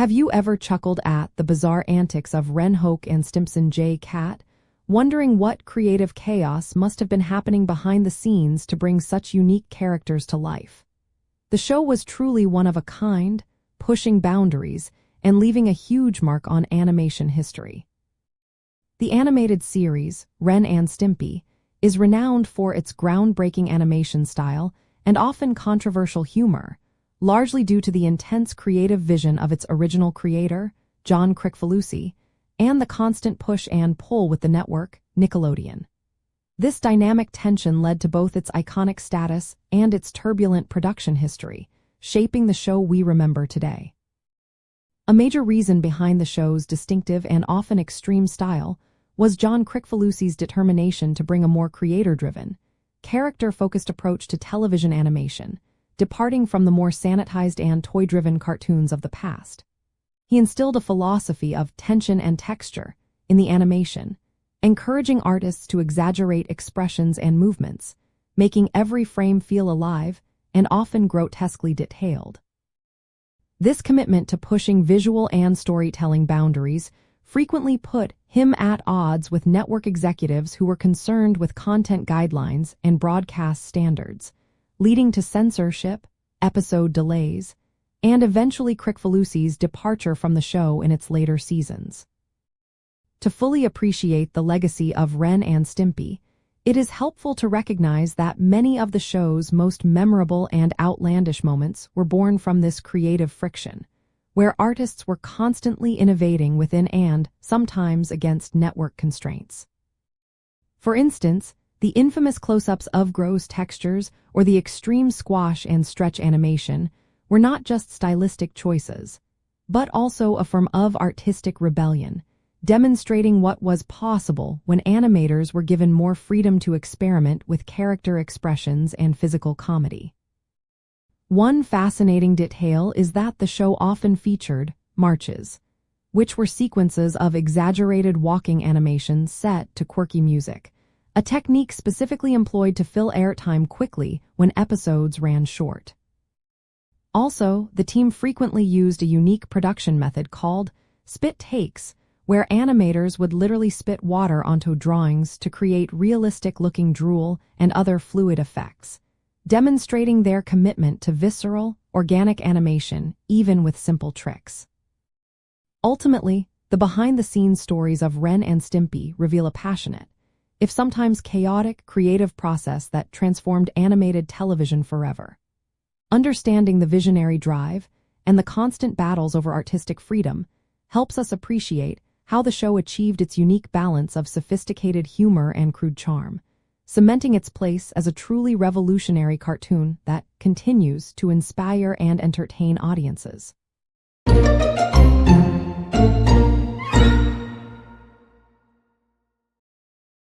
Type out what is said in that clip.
Have you ever chuckled at the bizarre antics of Ren and Stimpson J. Cat, wondering what creative chaos must have been happening behind the scenes to bring such unique characters to life? The show was truly one of a kind, pushing boundaries and leaving a huge mark on animation history. The animated series, Ren and Stimpy, is renowned for its groundbreaking animation style and often controversial humor, largely due to the intense creative vision of its original creator, John Kricfalusi, and the constant push and pull with the network, Nickelodeon. This dynamic tension led to both its iconic status and its turbulent production history, shaping the show we remember today. A major reason behind the show's distinctive and often extreme style was John Kricfalusi's determination to bring a more creator-driven, character-focused approach to television animation, departing from the more sanitized and toy-driven cartoons of the past. He instilled a philosophy of tension and texture in the animation, encouraging artists to exaggerate expressions and movements, making every frame feel alive and often grotesquely detailed. This commitment to pushing visual and storytelling boundaries frequently put him at odds with network executives who were concerned with content guidelines and broadcast standards, leading to censorship, episode delays, and eventually Kricfalusi's departure from the show in its later seasons. To fully appreciate the legacy of Ren and Stimpy, it is helpful to recognize that many of the show's most memorable and outlandish moments were born from this creative friction, where artists were constantly innovating within and, sometimes against, network constraints. For instance, the infamous close-ups of gross textures or the extreme squash and stretch animation were not just stylistic choices, but also a form of artistic rebellion, demonstrating what was possible when animators were given more freedom to experiment with character expressions and physical comedy. One fascinating detail is that the show often featured marches, which were sequences of exaggerated walking animations set to quirky music, a technique specifically employed to fill airtime quickly when episodes ran short. Also, the team frequently used a unique production method called spit takes, where animators would literally spit water onto drawings to create realistic-looking drool and other fluid effects, demonstrating their commitment to visceral, organic animation even with simple tricks. Ultimately, the behind-the-scenes stories of Ren and Stimpy reveal a passionate, if sometimes chaotic, creative process that transformed animated television forever. Understanding the visionary drive and the constant battles over artistic freedom helps us appreciate how the show achieved its unique balance of sophisticated humor and crude charm, cementing its place as a truly revolutionary cartoon that continues to inspire and entertain audiences.